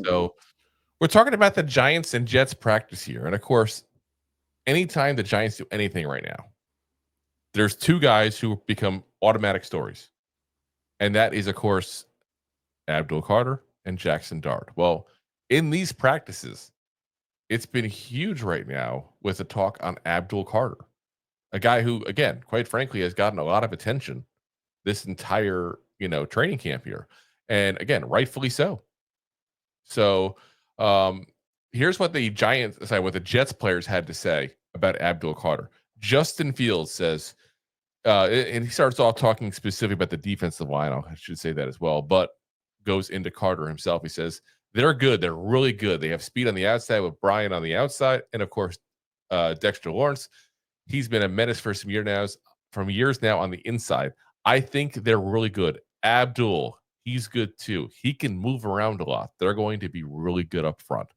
So we're talking about the Giants and Jets practice here. And of course, anytime the Giants do anything right now, there's two guys who become automatic stories. And that is, of course, Abdul Carter and Jackson Dart. Well, in these practices, it's been huge right now with the talk on Abdul Carter, a guy who, again, quite frankly, has gotten a lot of attention this entire, training camp here. And again, rightfully so. So um, here's what what the Jets players had to say about Abdul Carter. Justin Fields says, and he starts off talking specifically about the defensive line. I should say that as well, but goes into Carter himself. He says, they're good. They're really good. They have speed on the outside with Brian on the outside. And of course, Dexter Lawrence. He's been a menace for from years now on the inside. I think they're really good. Abdul, he's good too. He can move around a lot. They're going to be really good up front.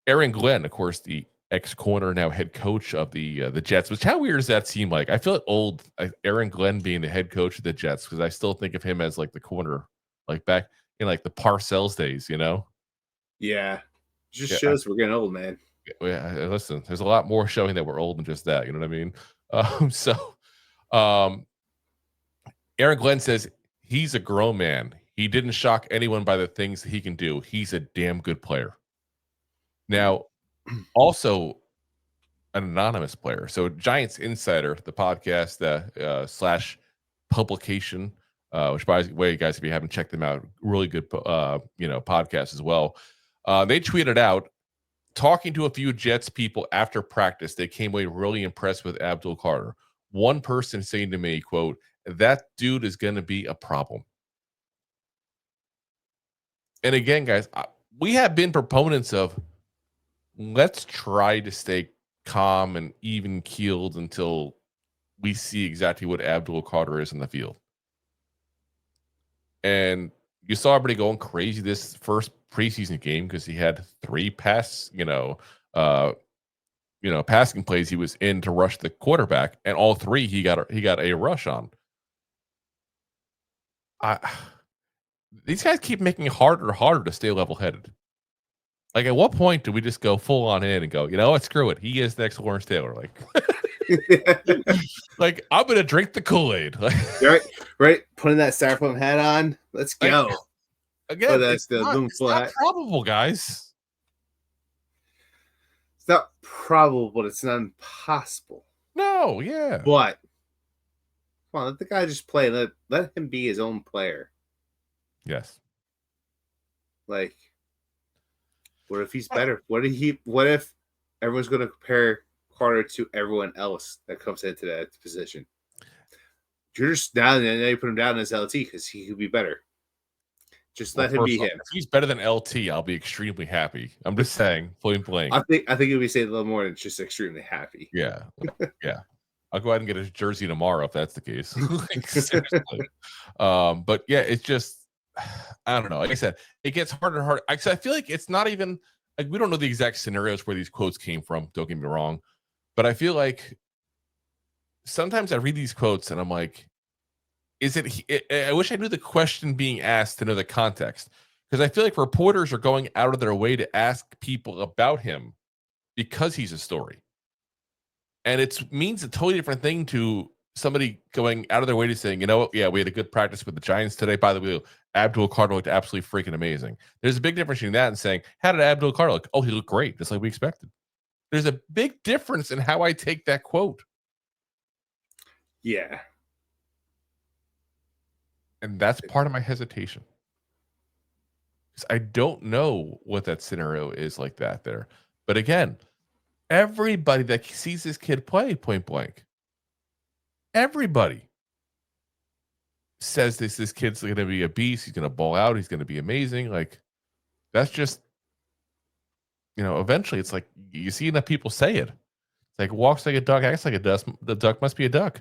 Aaron Glenn, of course, the ex-corner, now head coach of the Jets. Which, how weird does that seem like? I feel old, Aaron Glenn being the head coach of the Jets, because I still think of him as like the corner, like back in like the Parcells days, Yeah. Just shows we're getting old, man. Yeah, listen, there's a lot more showing that we're old than just that. You know what I mean? Aaron Glenn says he's a grown man. He didn't shock anyone by the things that he can do. He's a damn good player. Now, also an anonymous player. So Giants Insider, the podcast slash publication, which by the way, guys, if you haven't checked them out, really good, podcast as well. They tweeted out, talking to a few Jets people after practice, they came away really impressed with Abdul Carter. One person saying to me, quote, that dude is going to be a problem. And again, guys, we have been proponents of let's try to stay calm and even keeled until we see exactly what Abdul Carter is in the field. And you saw everybody going crazy this first preseason game because he had 3 passing plays he was in to rush the quarterback, and all 3 he got a rush on. These guys keep making it harder and harder to stay level-headed. Like, at what point do we just go full on in and go, you know what, screw it, he is next Lawrence Taylor? Like, I'm gonna drink the Kool-Aid. right. Putting that styrofoam hat on. Let's go. Again, it's not probable, guys. It's not probable, but it's not impossible. No, yeah. But come on, let the guy just play. Let him be his own player. Yes. Like, what if he's better? What if everyone's going to compare Carter to everyone else that comes into that position? You're just now you put him down as LT because he could be better. Just let him be him. If he's better than LT, I'll be extremely happy. I'm just saying, point blank. I think you'll be saying a little more than just extremely happy. Yeah, yeah. I'll go ahead and get a jersey tomorrow if that's the case. But yeah, it's just, I don't know. Like I said, it gets harder and harder. I feel like it's not even like we don't know the exact scenarios where these quotes came from. Don't get me wrong, but I feel like sometimes I read these quotes and I'm like, I wish I knew the question being asked to know the context, because I feel like reporters are going out of their way to ask people about him because he's a story. And it means a totally different thing to somebody going out of their way to saying, you know what, yeah, we had a good practice with the Giants today. By the way, Abdul Carter looked absolutely freaking amazing. There's a big difference between that and saying, how did Abdul Carter look? Oh, he looked great, just like we expected. There's a big difference in how I take that quote. Yeah. And that's part of my hesitation. Because I don't know what that scenario is like that there. But again, everybody that sees this kid play point blank, everybody says this kid's going to be a beast. He's going to ball out. He's going to be amazing. Like, that's just, eventually it's like you see enough people say it. It's like walks like a duck, acts like a duck. The duck must be a duck.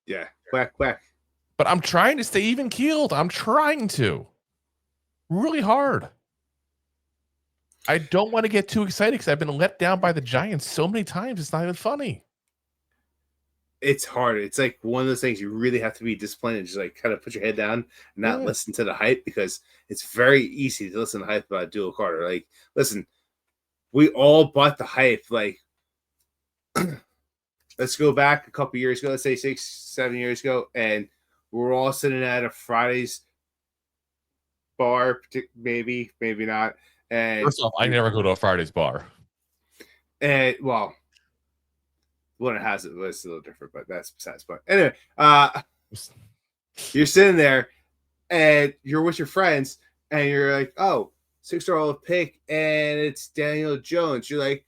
Yeah. Quack, quack. But I'm trying to stay even keeled. I'm trying to. Really hard. I don't want to get too excited because I've been let down by the Giants so many times. It's not even funny. it's hard. It's like one of those things you really have to be disciplined and just like kind of put your head down and not listen to the hype, because it's very easy to listen to hype about Abdul Carter. Like, listen, we all bought the hype. Like, let's go back a couple years ago, let's say 6-7 years ago, and we're all sitting at a Friday's bar, maybe not. And First off, I never go to a Friday's bar. And well, when it has it, it's a little different, but that's besides the point. Anyway, you're sitting there and you're with your friends, and you're like, "Oh, $6 pick, and it's Daniel Jones." You're like,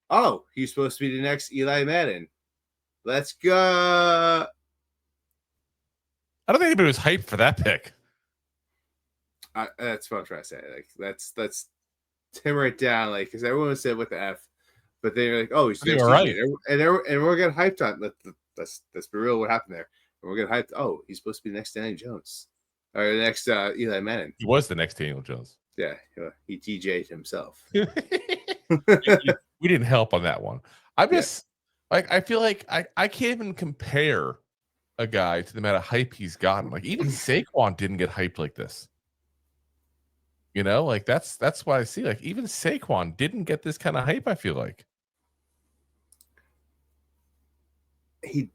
"Oh, he's supposed to be the next Eli Madden. Let's go." I don't think anybody was hyped for that pick. That's what I'm trying to say. Like, let's timber it down, like, because everyone said what the F, but then you're like, "Oh, he's next right," and we're getting hyped on. Let's be real. What happened there? And we're getting hyped. Oh, he's supposed to be the next Daniel Jones, or the next Eli Manning. He was the next Daniel Jones. Yeah, he DJ'd himself. We didn't help on that one. I'm just like, I feel like I can't even compare a guy to the amount of hype he's gotten. Like, even Saquon didn't get hyped like this. You know, like that's what I see. Like, even Saquon didn't get this kind of hype, I feel like. He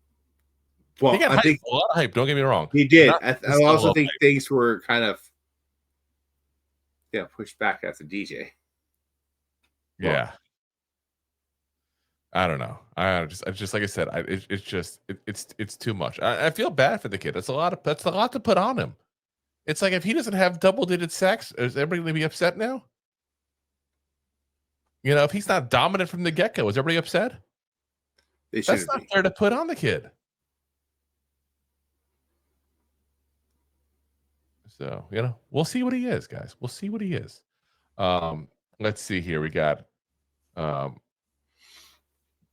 got a lot of hype. Don't get me wrong. He did. I also think things were kind of pushed back after DJ. Yeah. I don't know. I just like I said, it's too much. I feel bad for the kid. That's a lot to put on him. It's like, if he doesn't have double-digit sacks, is everybody going to be upset now? You know, if he's not dominant from the get-go, is everybody upset? That's not fair to put on the kid. So, we'll see what he is, guys. We'll see what he is. Let's see here. We got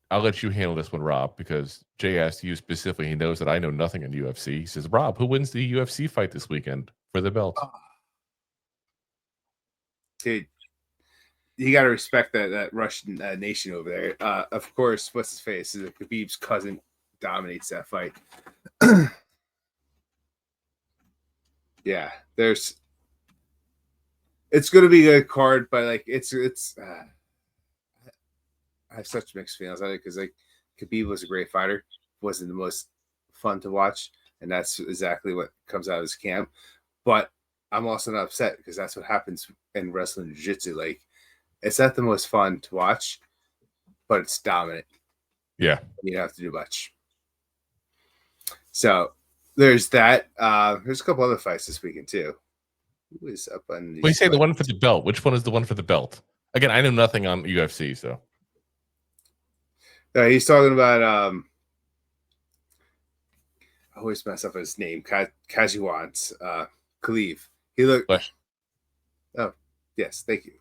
I'll let you handle this one, Rob, because Jay asked you specifically. He knows that I know nothing in UFC. He says, "Rob, who wins the UFC fight this weekend for the belt?" Dude, you got to respect that Russian nation over there. Of course, what's his face? Khabib's cousin dominates that fight. Yeah, it's going to be a good card, but like it's. I have such mixed feelings on it, because like Khabib was a great fighter, wasn't the most fun to watch, and that's exactly what comes out of his camp. But I'm also not upset, because that's what happens in wrestling and jiu-jitsu. Like, it's not the most fun to watch, but it's dominant. Yeah, you don't have to do much. So there's that. There's a couple other fights this weekend too. Who is up on these? Well, you say the one for the belt. Which one is the one for the belt? Again, I know nothing on UFC, so. He's talking about I always mess up his name. Kajuan's Khalif. He looked. Oh, yes, thank you.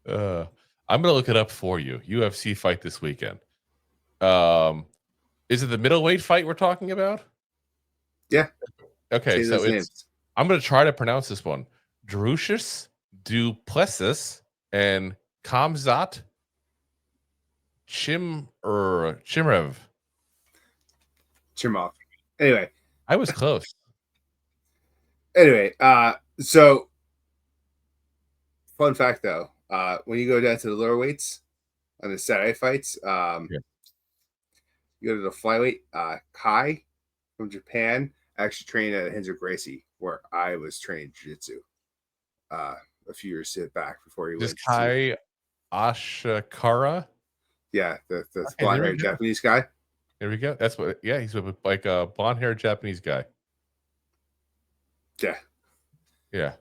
I'm gonna look it up for you. UFC fight this weekend. Is it the middleweight fight we're talking about? Yeah. Okay, so I'm gonna try to pronounce this one. Drushis Duplessis and Kamzat Chimrev. Chimov. Anyway, I was close. Anyway, so fun fact though, when you go down to the lower weights on the Saturday fights, you go to the flyweight. Kai from Japan actually trained at Renzo Gracie, where I was trained jiu-jitsu a few years back before he went. Kai Ashikara. Yeah, the blonde-haired Japanese guy. There we go. That's what. Yeah, he's like a blonde-haired Japanese guy. Yeah. Yeah.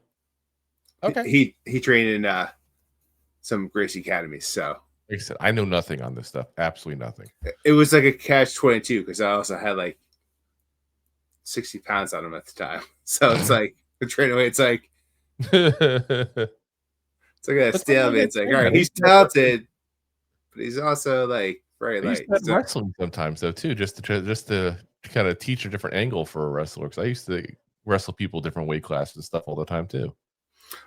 Okay. He trained in some Gracie academies. So like I said, I know nothing on this stuff. Absolutely nothing. It was like a catch-22, because I also had like 60 pounds on him at the time. So it's like the train away. It's like a stalemate. It's like, all right, he's talented, but he's also like very light. Wrestling sometimes though too, just to kind of teach a different angle for a wrestler. Because I used to wrestle people different weight classes and stuff all the time too.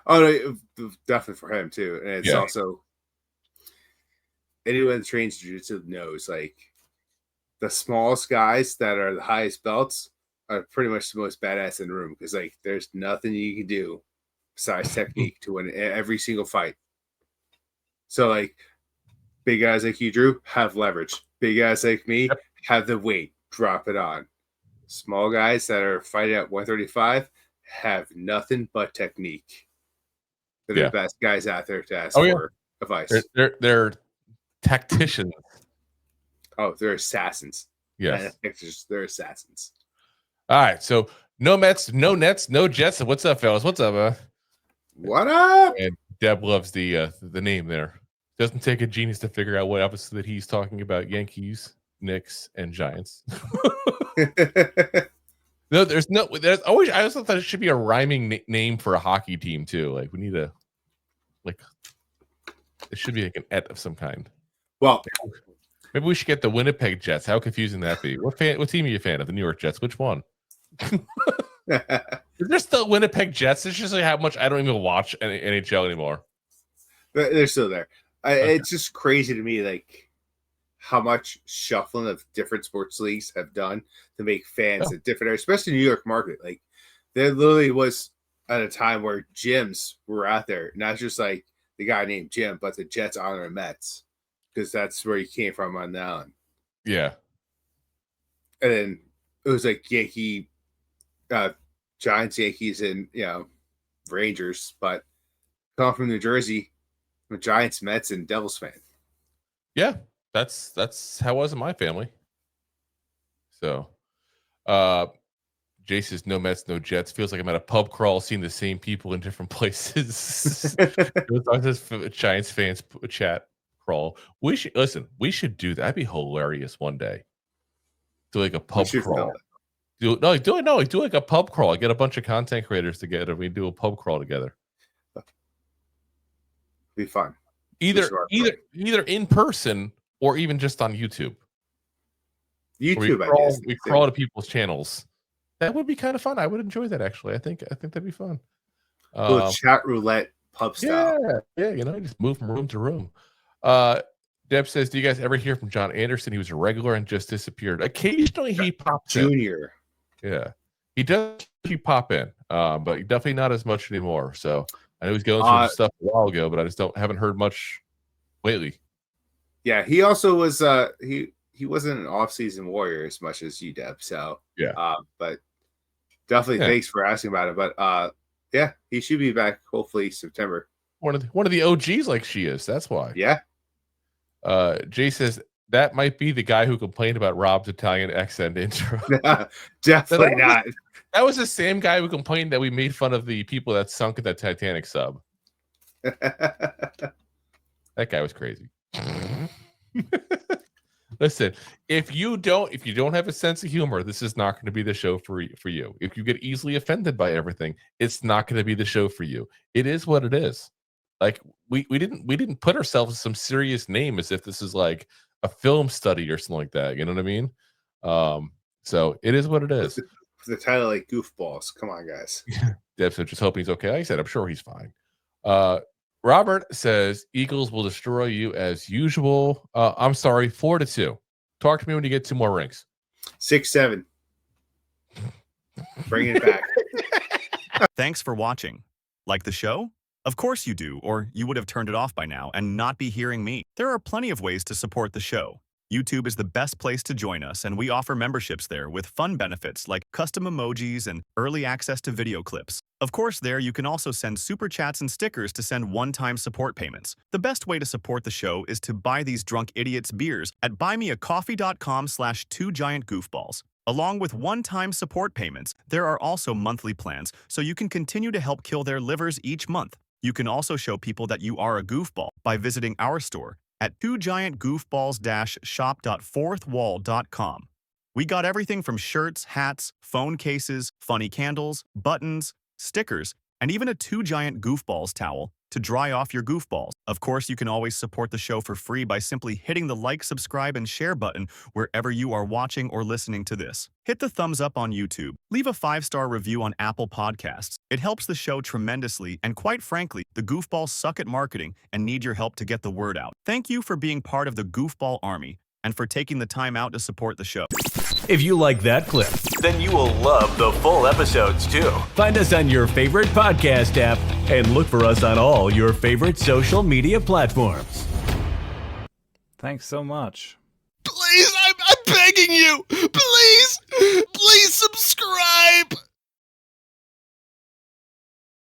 Oh no, definitely for him too. And it's also anyone that trains jiu-jitsu knows, like, the smallest guys that are the highest belts are pretty much the most badass in the room because like there's nothing you can do besides technique to win every single fight. So like big guys like you, Drew, have leverage. Big guys like me Yep. have the weight, drop it on. Small guys that are fighting at 135 have nothing but technique. They're the Yeah. best guys out there to ask Oh yeah. for advice. They're tacticians. Oh, they're assassins. Yes. They're assassins. All right. So no Mets, no Nets, no Jets. What's up, fellas? What's up? What up? And Deb loves the name there. Doesn't take a genius to figure out what episode that he's talking about: Yankees, Knicks, and Giants. No, there's always. I also thought it should be a rhyming name for a hockey team too. Like we need a, like, it should be like an et of some kind. Well, maybe we should get the Winnipeg Jets. How confusing that be? What team are you a fan of? The New York Jets? Which one? Is there still Winnipeg Jets? It's just like how much I don't even watch NHL anymore. They're still there. It's just crazy to me, like how much shuffling of different sports leagues have done to make fans at different areas, especially New York market. Like there literally was at a time where gyms were out there, not just like the guy named Jim, but the Jets honor the Mets because that's where he came from on the island. Yeah. And then it was like Yankee, Giants, Yankees, and Rangers. But come from New Jersey, I'm a Giants, Mets, and Devils fan. Yeah, that's how it was in my family. So, Jay says no Mets, no Jets. Feels like I'm at a pub crawl, seeing the same people in different places. Giants fans chat crawl. We should listen. We should do that. That'd be hilarious one day. Do like a pub crawl. Do like a pub crawl. Get a bunch of content creators together. We do a pub crawl together. Be fun. Either in person or even just on YouTube. We crawl to people's channels. That would be kind of fun. I would enjoy that actually. I think that'd be fun. Chat roulette pub style. Yeah, just move from room to room. Deb says, do you guys ever hear from John Anderson? He was a regular and just disappeared. Occasionally he pops Junior. in. Yeah. He does pop in, but definitely not as much anymore. So I know he's going through some stuff a while ago, but I just haven't heard much lately. Yeah, he also was he wasn't an off-season warrior as much as you, Deb. So yeah, but definitely thanks for asking about it. But yeah, he should be back hopefully September. One of the OGs like she is. That's why. Yeah. Jay says that might be the guy who complained about Rob's Italian accent intro. Definitely not. That was the same guy who complained that we made fun of the people that sunk in that Titanic sub. That guy was crazy. Listen, if you don't have a sense of humor, this is not going to be the show for you. If you get easily offended by everything, it's not going to be the show for you. It is what it is. Like we didn't put ourselves in some serious name as if this is like a film study or something like that. You know what I mean? So it is what it is. The title like goofballs. Come on, guys. Deb said, just hoping he's okay. Like I said, I'm sure he's fine. Robert says Eagles will destroy you as usual. I'm sorry, 4-2. Talk to me when you get 2 more rings. 6-7. Bring it back. Thanks for watching. Like the show? Of course you do, or you would have turned it off by now and not be hearing me. There are plenty of ways to support the show. YouTube is the best place to join us, and we offer memberships there with fun benefits like custom emojis and early access to video clips. Of course, there you can also send super chats and stickers to send one-time support payments. The best way to support the show is to buy these drunk idiots beers at buymeacoffee.com/2giantgoofballs. Along with one-time support payments, there are also monthly plans, so you can continue to help kill their livers each month. You can also show people that you are a goofball by visiting our store at 2giantgoofballs-shop.fourthwall.com. We got everything from shirts, hats, phone cases, funny candles, buttons, stickers, and even a 2 Giant Goofballs towel to dry off your goofballs. Of course, you can always support the show for free by simply hitting the like, subscribe, and share button wherever you are watching or listening to this. Hit the thumbs up on YouTube. Leave a 5-star review on Apple Podcasts. It helps the show tremendously, and quite frankly, the goofballs suck at marketing and need your help to get the word out. Thank you for being part of the Goofball Army, and for taking the time out to support the show. If you like that clip, then you will love the full episodes too. Find us on your favorite podcast app and look for us on all your favorite social media platforms. Thanks so much. Please, I'm begging you. Please, please.